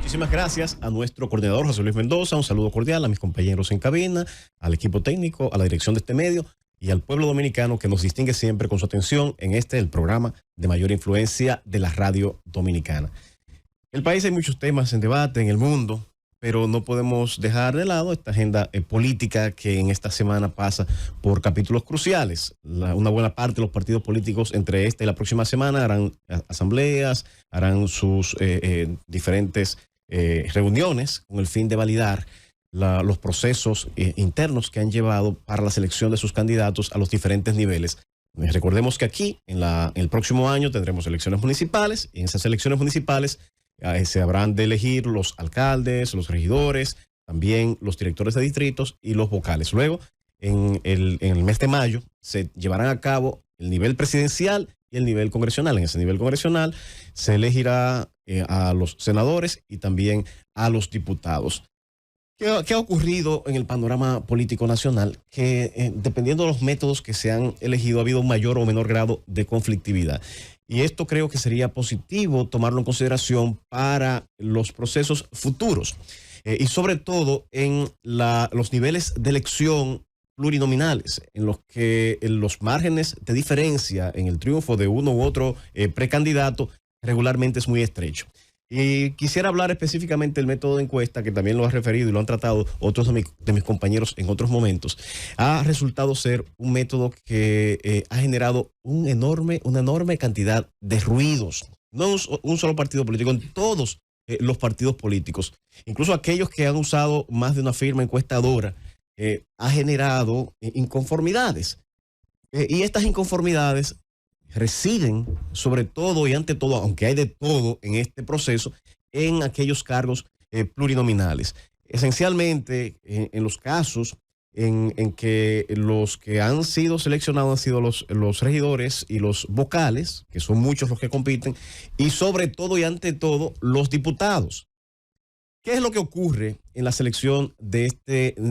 Muchísimas gracias a nuestro coordinador José Luis Mendoza, un saludo cordial a mis compañeros en cabina, al equipo técnico, a la dirección de este medio y al pueblo dominicano que nos distingue siempre con su atención en el programa de mayor influencia de la radio dominicana. En el país hay muchos temas en debate en el mundo, pero no podemos dejar de lado esta agenda política que en esta semana pasa por capítulos cruciales. Una buena parte de los partidos políticos entre esta y la próxima semana harán asambleas, harán sus diferentes reuniones con el fin de validar los procesos internos que han llevado para la selección de sus candidatos a los diferentes niveles. Recordemos que aquí, en el próximo año, tendremos elecciones municipales y en esas elecciones municipales se habrán de elegir los alcaldes, los regidores, también los directores de distritos y los vocales. Luego, en el mes de mayo, se llevarán a cabo el nivel presidencial y el nivel congresional. En ese nivel congresional se elegirá a los senadores y también a los diputados. ¿Qué ha ocurrido en el panorama político nacional? Que dependiendo de los métodos que se han elegido, ha habido un mayor o menor grado de conflictividad. Y esto creo que sería positivo tomarlo en consideración para los procesos futuros. Y sobre todo en los niveles de elección plurinominales, en los que los márgenes de diferencia en el triunfo de uno u otro precandidato regularmente es muy estrecho. Y quisiera hablar específicamente del método de encuesta, que también lo ha referido y lo han tratado otros de mis compañeros en otros momentos. Ha resultado ser un método que ha generado una enorme cantidad de ruidos. No un solo partido político, en todos los partidos políticos. Incluso aquellos que han usado más de una firma encuestadora, ha generado inconformidades. Y estas inconformidades residen sobre todo y ante todo, aunque hay de todo en este proceso, en aquellos cargos plurinominales. Esencialmente, en los casos en que los que han sido seleccionados han sido los regidores y los vocales, que son muchos los que compiten, y sobre todo y ante todo los diputados. ¿Qué es lo que ocurre en la selección de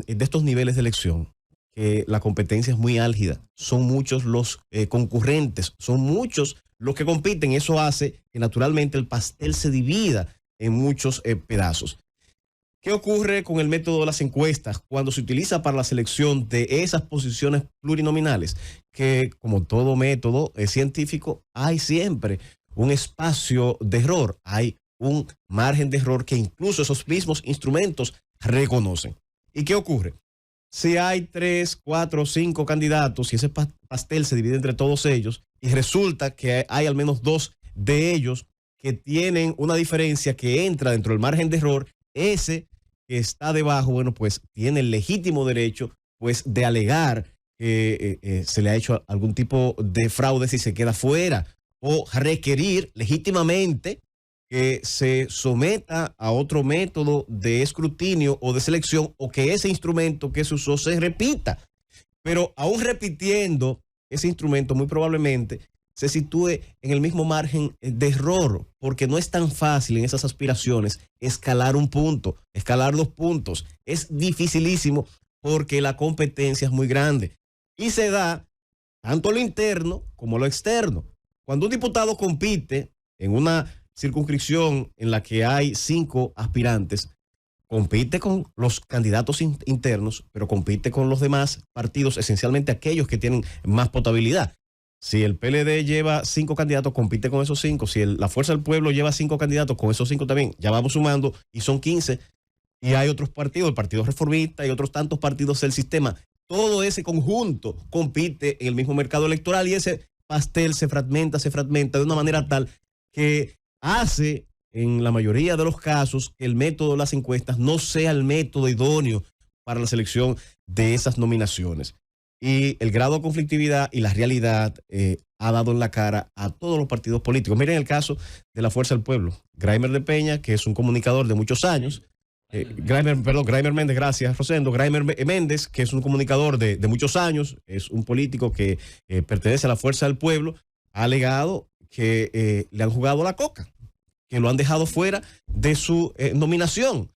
estos niveles de elección? Que la competencia es muy álgida, son muchos los concurrentes, son muchos los que compiten. Eso hace que naturalmente el pastel se divida en muchos pedazos. ¿Qué ocurre con el método de las encuestas cuando se utiliza para la selección de esas posiciones plurinominales? Que como todo método científico hay siempre un espacio de error, hay un margen de error que incluso esos mismos instrumentos reconocen. ¿Y qué ocurre? Si hay 3, 4, 5 candidatos y ese pastel se divide entre todos ellos y resulta que hay al menos 2 de ellos que tienen una diferencia que entra dentro del margen de error, ese que está debajo, bueno, pues tiene el legítimo derecho pues de alegar que se le ha hecho algún tipo de fraude si se queda fuera, o requerir legítimamente que se someta a otro método de escrutinio o de selección, o que ese instrumento que se usó se repita. Pero aún repitiendo ese instrumento, muy probablemente se sitúe en el mismo margen de error, porque no es tan fácil en esas aspiraciones escalar un punto, escalar 2 puntos. Es dificilísimo porque la competencia es muy grande y se da tanto lo interno como lo externo. Cuando un diputado compite en una circunscripción en la que hay 5 aspirantes, compite con los candidatos internos, pero compite con los demás partidos, esencialmente aquellos que tienen más potabilidad. Si el PLD lleva 5 candidatos, compite con esos 5. Si la Fuerza del Pueblo lleva 5 candidatos, con esos 5 también. Ya vamos sumando y son 15. Y hay otros partidos, el Partido Reformista y otros tantos partidos del sistema. Todo ese conjunto compite en el mismo mercado electoral y ese pastel se fragmenta de una manera tal que hace en la mayoría de los casos que el método de las encuestas no sea el método idóneo para la selección de esas nominaciones. Y el grado de conflictividad y la realidad ha dado en la cara a todos los partidos políticos. Miren el caso de la Fuerza del Pueblo. Graimer de Peña, que es un comunicador de muchos años. Graimer Méndez, gracias, Rosendo. Graimer Méndez, que es un comunicador de muchos años, es un político que pertenece a la Fuerza del Pueblo, ha alegado que le han jugado la coca, que lo han dejado fuera de su nominación,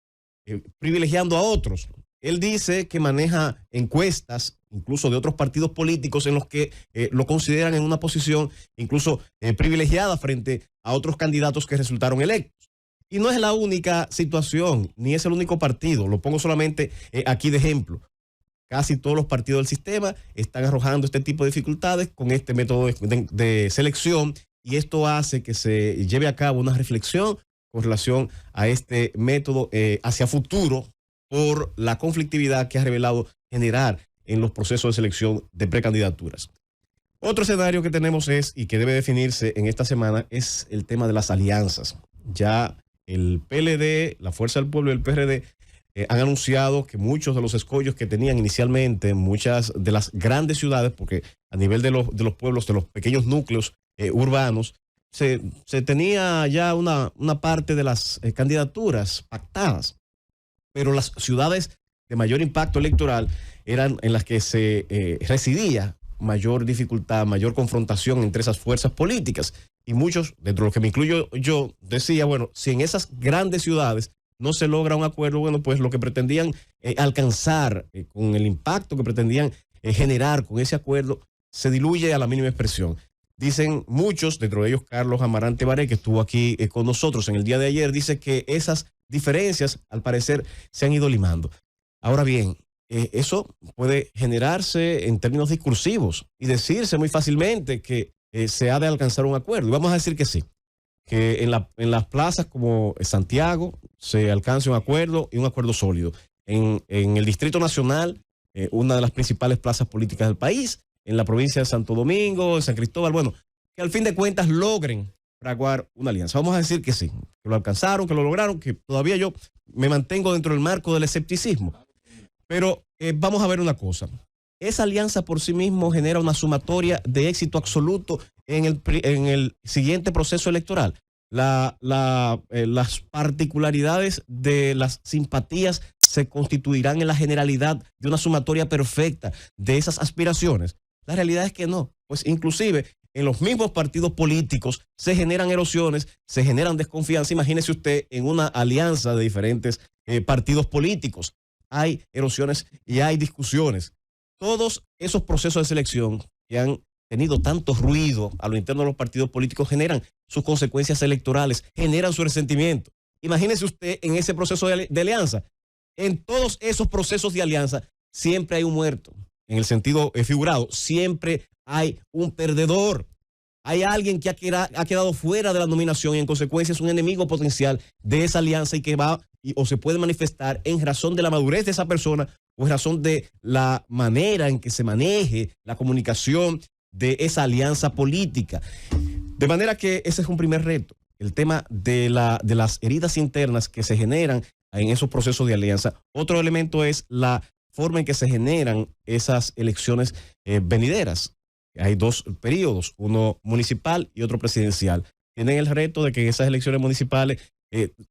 privilegiando a otros. Él dice que maneja encuestas, incluso de otros partidos políticos, en los que lo consideran en una posición incluso privilegiada frente a otros candidatos que resultaron electos. Y no es la única situación, ni es el único partido. Lo pongo solamente aquí de ejemplo. Casi todos los partidos del sistema están arrojando este tipo de dificultades con este método de selección, y esto hace que se lleve a cabo una reflexión con relación a este método hacia futuro por la conflictividad que ha revelado generar en los procesos de selección de precandidaturas. Otro escenario que tenemos y que debe definirse en esta semana es el tema de las alianzas. Ya el PLD, la Fuerza del Pueblo y el PRD han anunciado que muchos de los escollos que tenían inicialmente en muchas de las grandes ciudades, porque a nivel de los pueblos, de los pequeños núcleos urbanos, se tenía ya una parte de las candidaturas pactadas, pero las ciudades de mayor impacto electoral eran en las que se residía mayor dificultad, mayor confrontación entre esas fuerzas políticas. Y muchos, dentro de los que me incluyo yo, decía, bueno, si en esas grandes ciudades no se logra un acuerdo, bueno, pues lo que pretendían alcanzar con el impacto que pretendían generar con ese acuerdo se diluye a la mínima expresión. Dicen muchos, dentro de ellos Carlos Amarante Baré, que estuvo aquí con nosotros en el día de ayer, dice que esas diferencias al parecer se han ido limando. Ahora bien, eso puede generarse en términos discursivos y decirse muy fácilmente que se ha de alcanzar un acuerdo. Y vamos a decir que sí, que en las plazas como Santiago se alcance un acuerdo y un acuerdo sólido. En el Distrito Nacional, una de las principales plazas políticas del país, en la provincia de Santo Domingo, de San Cristóbal, bueno, que al fin de cuentas logren fraguar una alianza. Vamos a decir que sí, que lo alcanzaron, que lo lograron, que todavía yo me mantengo dentro del marco del escepticismo. Pero vamos a ver una cosa. Esa alianza por sí mismo genera una sumatoria de éxito absoluto en el siguiente proceso electoral. Las particularidades de las simpatías se constituirán en la generalidad de una sumatoria perfecta de esas aspiraciones. La realidad es que no. Pues inclusive en los mismos partidos políticos se generan erosiones, se generan desconfianza. Imagínese usted en una alianza de diferentes partidos políticos. Hay erosiones y hay discusiones. Todos esos procesos de selección que han tenido tanto ruido a lo interno de los partidos políticos generan sus consecuencias electorales, generan su resentimiento. Imagínese usted en ese proceso de alianza. En todos esos procesos de alianza siempre hay un muerto, en el sentido figurado, siempre hay un perdedor. Hay alguien que ha quedado fuera de la nominación y en consecuencia es un enemigo potencial de esa alianza y que va o se puede manifestar en razón de la madurez de esa persona o en razón de la manera en que se maneje la comunicación de esa alianza política. De manera que ese es un primer reto, el tema de las heridas internas que se generan en esos procesos de alianza. Otro elemento es la forma en que se generan esas elecciones venideras. Hay dos periodos, uno municipal y otro presidencial. Tienen el reto de que en esas elecciones municipales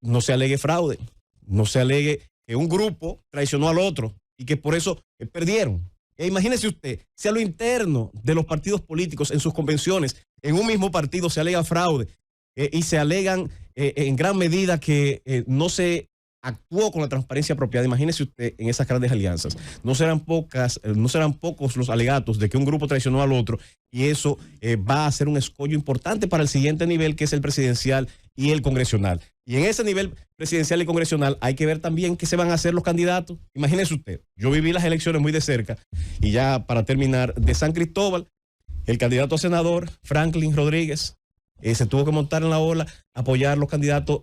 no se alegue fraude, no se alegue que un grupo traicionó al otro y que por eso perdieron. Imagínese usted, si a lo interno de los partidos políticos en sus convenciones, en un mismo partido se alega fraude y se alegan en gran medida que no se actuó con la transparencia apropiada. Imagínese usted en esas grandes alianzas. No serán pocos los alegatos de que un grupo traicionó al otro y eso va a ser un escollo importante para el siguiente nivel, que es el presidencial y el congresional. Y en ese nivel presidencial y congresional hay que ver también qué se van a hacer los candidatos. Imagínese usted, yo viví las elecciones muy de cerca y ya para terminar, de San Cristóbal, el candidato a senador, Franklin Rodríguez, se tuvo que montar en la ola, apoyar los candidatos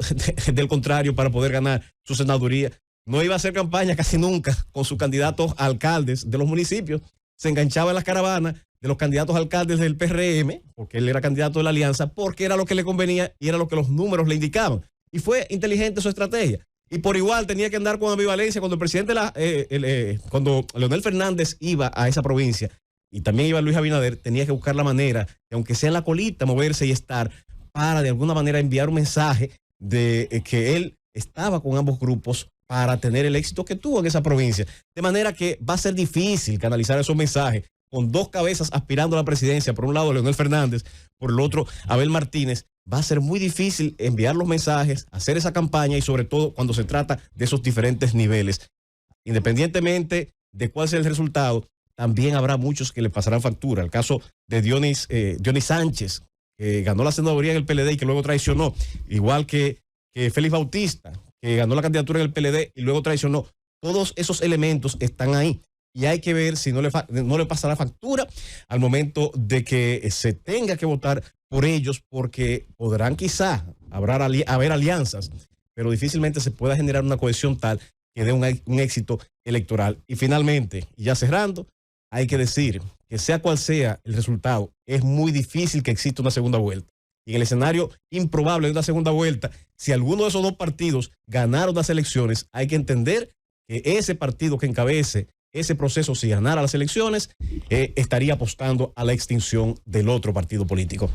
del contrario para poder ganar su senaduría. No iba a hacer campaña casi nunca con sus candidatos a alcaldes de los municipios. Se enganchaba en las caravanas de los candidatos a alcaldes del PRM, porque él era candidato de la alianza, porque era lo que le convenía y era lo que los números le indicaban. Y fue inteligente su estrategia. Y por igual tenía que andar con ambivalencia cuando el presidente, cuando Leonel Fernández iba a esa provincia, y también iba Luis Abinader, tenía que buscar la manera, aunque sea en la colita, moverse y estar, para de alguna manera enviar un mensaje de que él estaba con ambos grupos para tener el éxito que tuvo en esa provincia. De manera que va a ser difícil canalizar esos mensajes con dos cabezas aspirando a la presidencia. Por un lado, Leonel Fernández, por el otro, Abel Martínez. Va a ser muy difícil enviar los mensajes, hacer esa campaña y sobre todo cuando se trata de esos diferentes niveles. Independientemente de cuál sea el resultado, también habrá muchos que le pasarán factura. El caso de Dionis Sánchez, que ganó la senaduría en el PLD y que luego traicionó, igual que que Félix Bautista, que ganó la candidatura en el PLD y luego traicionó. Todos esos elementos están ahí. Y hay que ver si no le pasa la factura al momento de que se tenga que votar por ellos, porque podrán quizá haber alianzas, pero difícilmente se pueda generar una cohesión tal que dé un éxito electoral. Y finalmente, y ya cerrando, hay que decir que sea cual sea el resultado, es muy difícil que exista una segunda vuelta. Y en el escenario improbable de una segunda vuelta, si alguno de esos dos partidos ganaron las elecciones, hay que entender que ese partido que encabece ese proceso, si ganara las elecciones, estaría apostando a la extinción del otro partido político.